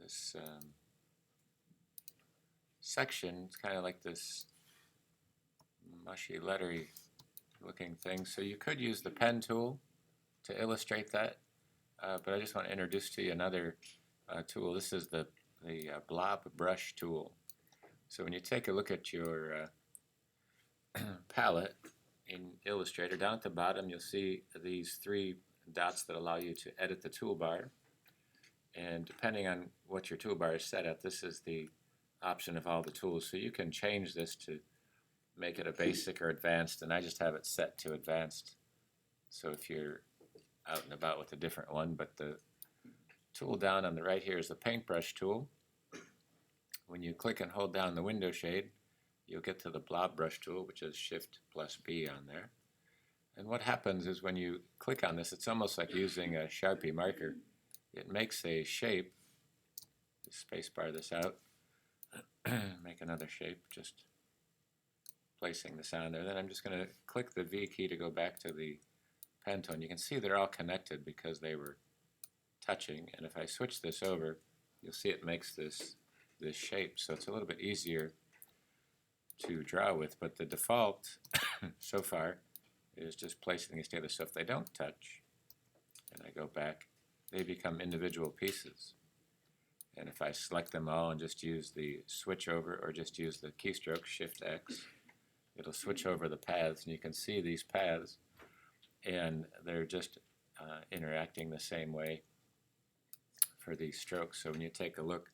this section. It's kind of like this mushy, lettery looking thing. So you could use the pen tool to illustrate that, but I just want to introduce to you another tool. This is the blob brush tool. So when you take a look at your palette in Illustrator, down at the bottom you'll see these three dots that allow you to edit the toolbar. And depending on what your toolbar is set at, this is the option of all the tools. So you can change this to make it a basic or advanced, and I just have it set to advanced. So if you're out and about with a different one, but the tool down on the right here is the paintbrush tool. When you click and hold down the window shade, you'll get to the blob brush tool, which is Shift plus B on there. And what happens is when you click on this, it's almost like using a Sharpie marker. It makes a shape. Spacebar this out. Make another shape, just placing this on there. Then I'm just going to click the V key to go back to the pen tool. And you can see they're all connected because they were touching. And if I switch this over, you'll see it makes this shape. So it's a little bit easier to draw with. But the default so far is just placing these together. So if they don't touch, and I go back, they become individual pieces. And if I select them all and just use the switch over or just use the keystroke Shift X, it'll switch over the paths, and you can see these paths, and they're just interacting the same way for these strokes. So when you take a look,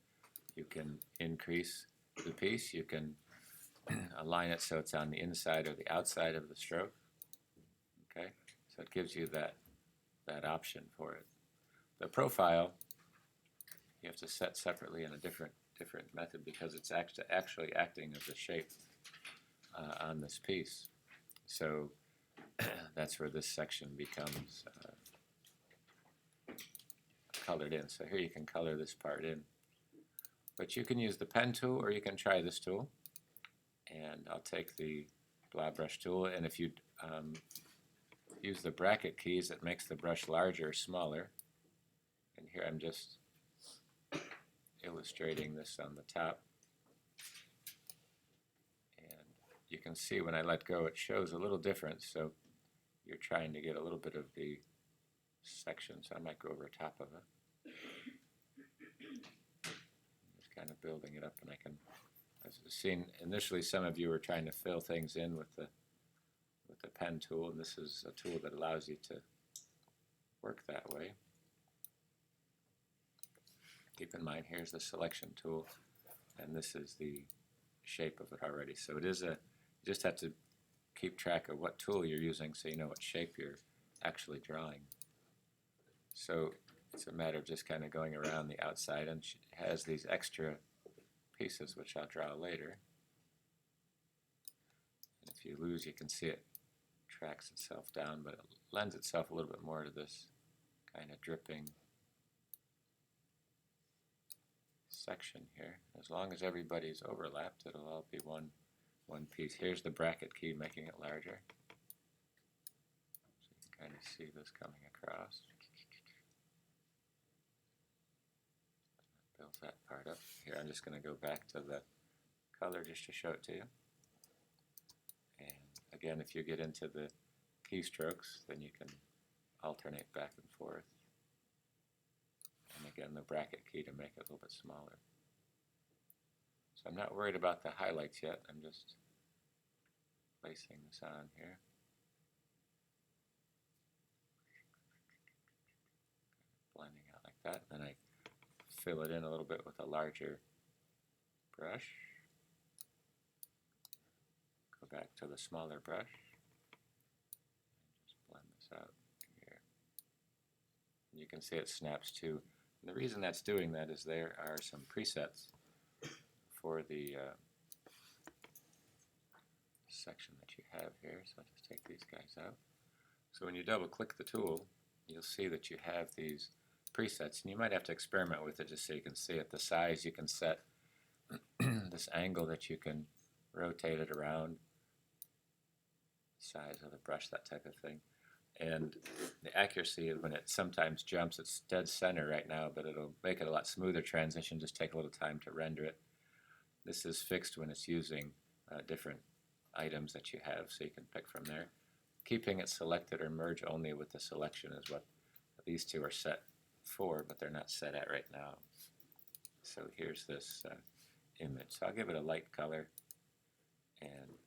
you can increase the piece, you can align it so it's on the inside or the outside of the stroke. Okay, so it gives you that option for it. The profile you have to set separately in a different method because it's actually acting as a shape on this piece. So that's where this section becomes colored in. So here you can color this part in. But you can use the pen tool or you can try this tool. And I'll take the blob brush tool, and if you use the bracket keys, it makes the brush larger or smaller. And here I'm just illustrating this on the top. And you can see when I let go, it shows a little difference. So you're trying to get a little bit of the section, so I might go over top of it. Just kind of building it up, and I can. I've seen initially some of you were trying to fill things in with the pen tool, and this is a tool that allows you to work that way. Keep in mind, here's the selection tool, and this is the shape of it already. So it is you just have to keep track of what tool you're using so you know what shape you're actually drawing. So it's a matter of just kind of going around the outside, and it has these extra pieces which I'll draw later. And if you lose, you can see it tracks itself down, but it lends itself a little bit more to this kind of dripping section here. As long as everybody's overlapped, it'll all be one piece. Here's the bracket key making it larger. So you can kind of see this coming across. Build that part up. Here I'm just going to go back to the color just to show it to you. And again, if you get into the keystrokes, then you can alternate back and forth. And again, the bracket key to make it a little bit smaller. So I'm not worried about the highlights yet. I'm just placing this on here. Blending out like that. Then I fill it in a little bit with a larger brush. Go back to the smaller brush. And just blend this out here. And you can see it snaps too. And the reason that's doing that is there are some presets for the section that you have here. So I'll just take these guys out. So when you double click the tool, you'll see that you have these presets, and you might have to experiment with it just so you can see it. The size you can set, this angle that you can rotate it around, size of the brush, that type of thing. and the accuracy of when it sometimes jumps, it's dead center right now, but it'll make it a lot smoother transition, just take a little time to render it. This is fixed when it's using different items that you have, so you can pick from there. Keeping it selected or merge only with the selection is what these two are set for, but they're not set at right now. So here's this image. So I'll give it a light color and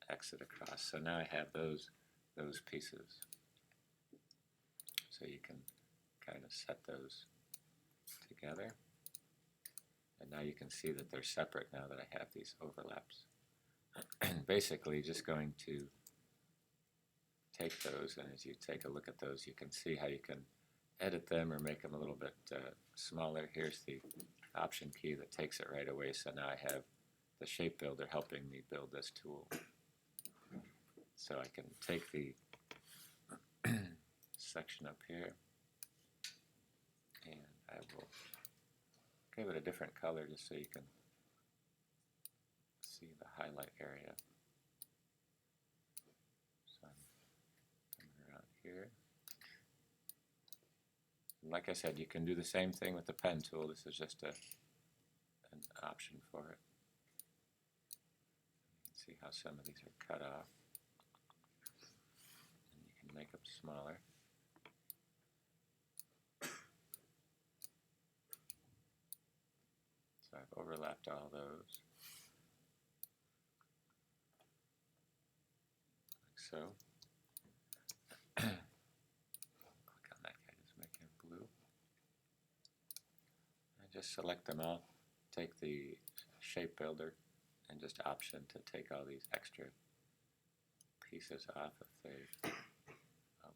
exit across. So now I have those pieces. So you can kind of set those together. And now you can see that they're separate now that I have these overlaps. Basically just going to take those, and as you take a look at those, you can see how you can edit them or make them a little bit smaller. Here's the option key that takes it right away, so now I have the shape builder helping me build this tool. So I can take the section up here, and I will give it a different color just so you can see the highlight area. So I'm coming around here. And like I said, you can do the same thing with the pen tool. This is just an option for it. You can see how some of these are cut off. And you can make them smaller. So I've overlapped all those. Like so. Click on that guy, just make him blue. I just select them all, take the shape builder, and just option to take all these extra pieces off if they're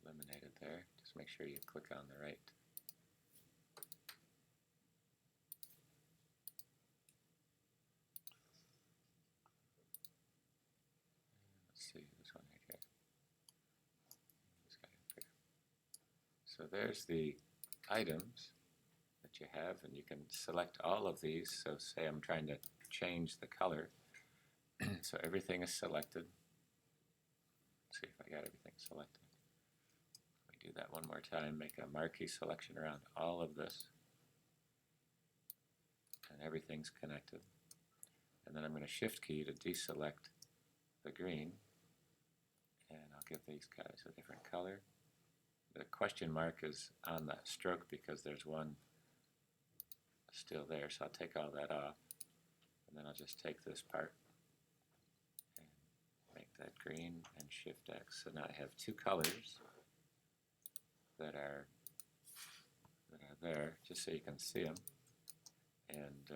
eliminated there. Just make sure you click on the right. Let's see, this one right here. This guy up here. So there's the items that you have, and you can select all of these. So say I'm trying to change the color. So everything is selected. Let's see if I got everything selected. Let me do that one more time. Make a marquee selection around all of this. And everything's connected. And then I'm going to shift key to deselect the green. And I'll give these guys a different color. The question mark is on the stroke because there's one still there, so I'll take all that off, and then I'll just take this part and make that green and shift X. So now I have two colors that are there, just so you can see them, and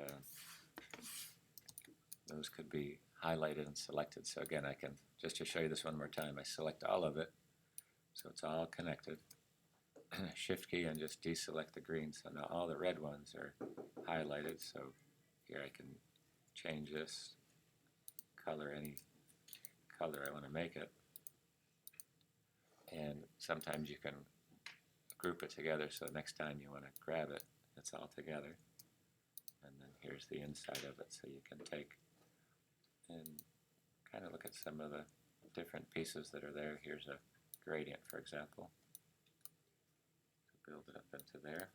those could be highlighted and selected. So again, I can, just to show you this one more time, I select all of it, so it's all connected. Shift key and just deselect the green, so now all the red ones are highlighted. So here I can change this color, any color I want to make it, and sometimes you can group it together so next time you want to grab it, it's all together. And then here's the inside of it, so you can take and kind of look at some of the different pieces that are there. Here's a gradient, for example. Build it up into there.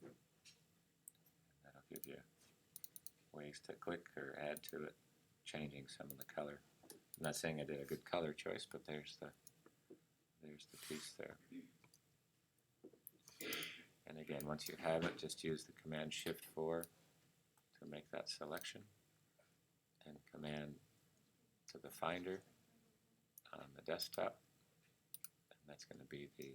And that'll give you ways to click or add to it, changing some of the color. I'm not saying I did a good color choice, but there's the piece there. And again, once you have it, just use the Command Shift 4 to make that selection, and Command to the Finder on the desktop, and that's going to be the